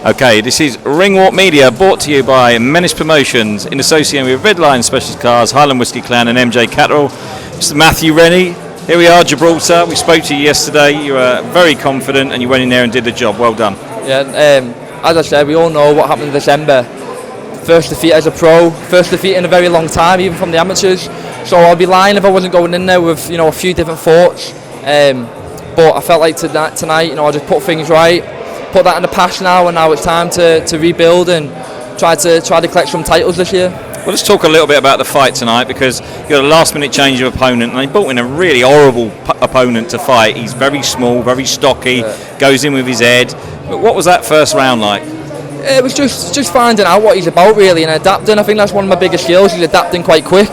Okay, this is Ringwalk Media, brought to you by Menace Promotions in association with Redline Specialist Cars, Highland Whisky Clan and MJ Catterall. Mr. Mathew Rennie, here we are, Gibraltar. We spoke to you yesterday. You were very confident and you went in there and did the job. Well done. Yeah, as I said, we all know what happened in December. First defeat as a pro, first defeat in a very long time, even from the amateurs. So I'd be lying if I wasn't going in there with a few different thoughts. But I felt like tonight, I just put things right, put that in the past now, and now it's time to rebuild and try to collect some titles this year. Well, let's talk a little bit about the fight tonight, because you got a last-minute change of opponent, and they brought in a really horrible opponent to fight. He's very small, very stocky, goes in with his head. But what was that first round like? It was just finding out what he's about, really, and adapting. I think that's one of my biggest skills. He's adapting quite quick.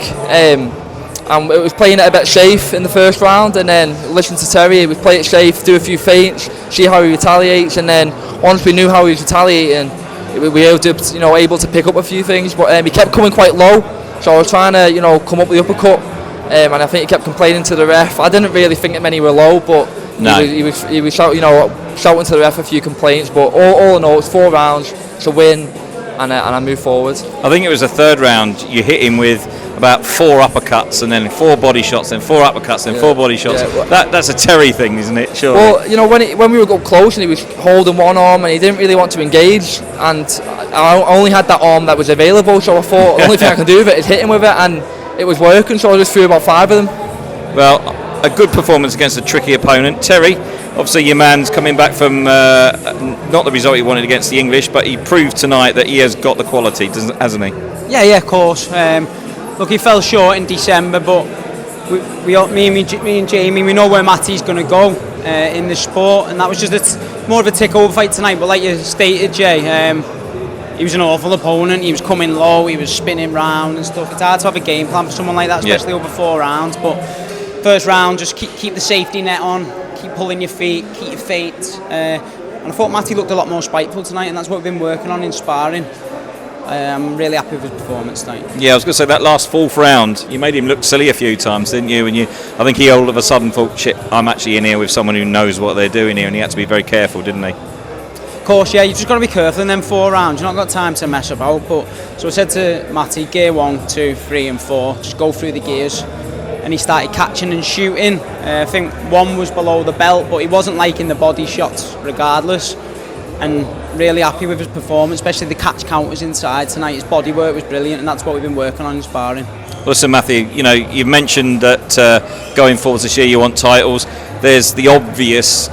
And it was playing it a bit safe in the first round, and then listen to Terry. We play it safe, do a few feints, see how he retaliates, and then once we knew how he was retaliating, we were able to pick up a few things. But he kept coming quite low, so I was trying to come up with the uppercut, and I think he kept complaining to the ref. I didn't really think that many were low, but no. he was shouting to the ref a few complaints. But all in all, it's 4 rounds, it's a win, and I move forward. I think it was the third round. You hit him with about 4 uppercuts, and then 4 body shots, then 4 uppercuts, then 4 body shots. Yeah. That's a Terry thing, isn't it? Sure. Well, when we were up close and he was holding one arm and he didn't really want to engage, and I only had that arm that was available, so I thought the only thing I can do with it is hit him with it, and it was working. So I just threw about 5 of them. Well, a good performance against a tricky opponent. Terry, obviously your man's coming back from not the result he wanted against the English, but he proved tonight that he has got the quality, hasn't he? Yeah, of course. Look, he fell short in December, but me and Jamie, we know where Matty's going to go in the sport, and that was just more of a tick-over fight tonight. But like you stated, Jay, he was an awful opponent. He was coming low, he was spinning round and stuff. It's hard to have a game plan for someone like that, especially over 4 rounds. But first round, just keep the safety net on, keep pulling your feet, keep your feet. And I thought Matty looked a lot more spiteful tonight, and that's what we've been working on in sparring. I'm really happy with his performance tonight. Yeah, I was going to say that last 4th round, you made him look silly a few times, didn't you? And I think he all of a sudden thought, shit, I'm actually in here with someone who knows what they're doing here, and he had to be very careful, didn't he? Of course, yeah, you've just got to be careful in them 4 rounds. You've not got time to mess about. But so I said to Matty, gear 1, 2, 3 and 4, just go through the gears. And he started catching and shooting. I think 1 was below the belt, but he wasn't liking the body shots regardless. And really happy with his performance, especially the catch counters inside tonight. His body work was brilliant, and that's what we've been working on in sparring. Listen, Matthew, you've mentioned that going forward this year you want titles. There's the obvious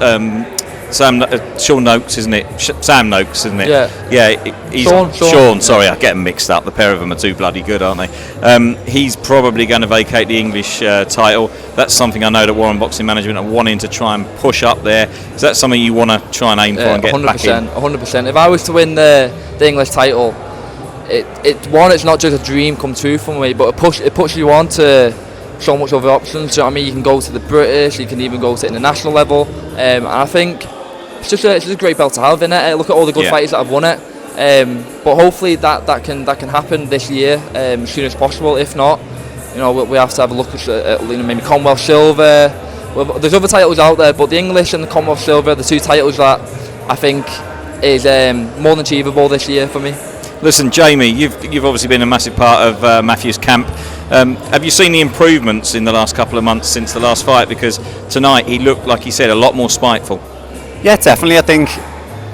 Sean Noakes, isn't it? Sam Noakes, isn't it? Yeah. He's Sean. Sorry, I get them mixed up. The pair of them are too bloody good, aren't they? He's probably going to vacate the English title. That's something I know that Warren Boxing Management are wanting to try and push up there. Is that something you want to try and aim for and get 100%, back in? 100%. If I was to win the English title, it's not just a dream come true for me, but it puts you on to so much other options. So, I mean, you can go to the British, you can even go to international level, and I think it's just a great belt to have, innit? Look at all the good fighters that have won it. But hopefully that can happen this year as soon as possible. If not, we have to have a look at maybe Commonwealth silver. Well, there's other titles out there, but the English and the Commonwealth silver, the 2 titles that I think is more than achievable this year for me. Listen, Jamie, you've obviously been a massive part of Matthew's camp. Have you seen the improvements in the last couple of months since the last fight? Because tonight he looked, like he said, a lot more spiteful. Yeah, definitely. I think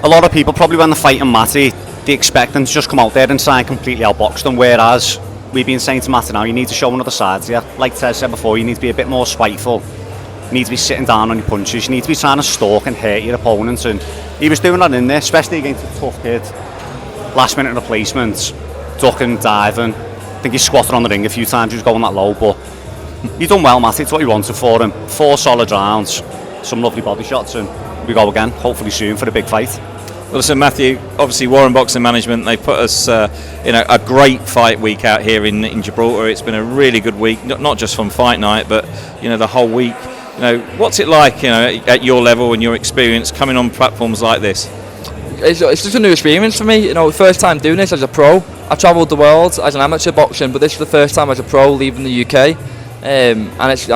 a lot of people, probably when they're fighting Matty, they expect them to just come out there and try and completely outbox them, whereas we've been saying to Matty now, you need to show another side to you. Like Ted said before, you need to be a bit more spiteful. You need to be sitting down on your punches. You need to be trying to stalk and hurt your opponents, and he was doing that in there, especially against a tough kid. Last minute replacements, ducking, diving. I think he squatted on the ring a few times, he was going that low, but he's done well, Matty. It's what you wanted for him. 4 solid rounds, some lovely body shots, and we go again, hopefully soon, for the big fight. Well, listen, Matthew, obviously Warren Boxing Management, they put us in a great fight week out here in Gibraltar. It's been a really good week, not just from fight night, but the whole week. What's it like, at your level and your experience coming on platforms like this? It's just a new experience for me. First time doing this as a pro. I travelled the world as an amateur boxing, but this is the first time as a pro leaving the UK. And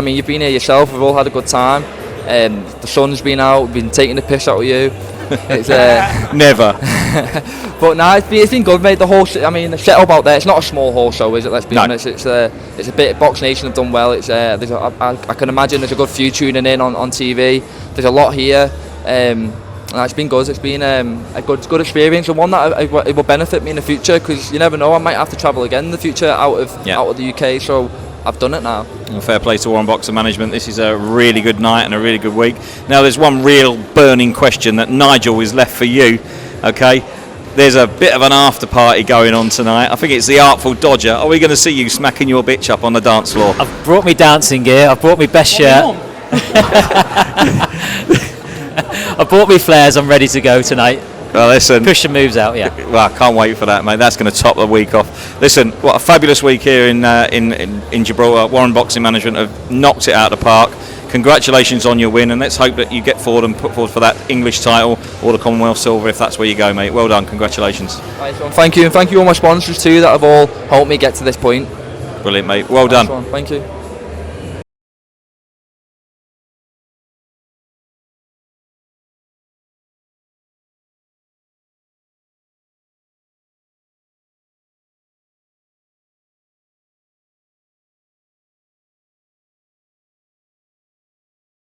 you've been here yourself. We've all had a good time. The sun's been out, been taking the piss out of you. It's Never. but no, it's been good, mate. The setup out there, it's not a small horse show, is it? Let's be honest. It's a bit. Box Nation have done well. I can imagine there's a good few tuning in on TV. There's a lot here. It's been good. It's been a good experience, and one that it will benefit me in the future, because you never know, I might have to travel again in the future out of the UK. So I've done it now. Well, fair play to Warren Boxer Management. This is a really good night and a really good week. Now, there's one real burning question that Nigel is left for you. Okay, there's a bit of an after party going on tonight. I think it's the Artful Dodger. Are we going to see you smacking your bitch up on the dance floor? I've brought me dancing gear. I've brought me best shirt. I bought me flares. I'm ready to go tonight. Well, listen. Push some moves out, yeah. Well, I can't wait for that, mate. That's going to top the week off. Listen, what a fabulous week here in Gibraltar. Warren Boxing Management have knocked it out of the park. Congratulations on your win, and let's hope that you get forward and put forward for that English title or the Commonwealth silver if that's where you go, mate. Well done. Congratulations. Thank you, and thank you all my sponsors too that have all helped me get to this point. Brilliant, mate. Well done. Thank you.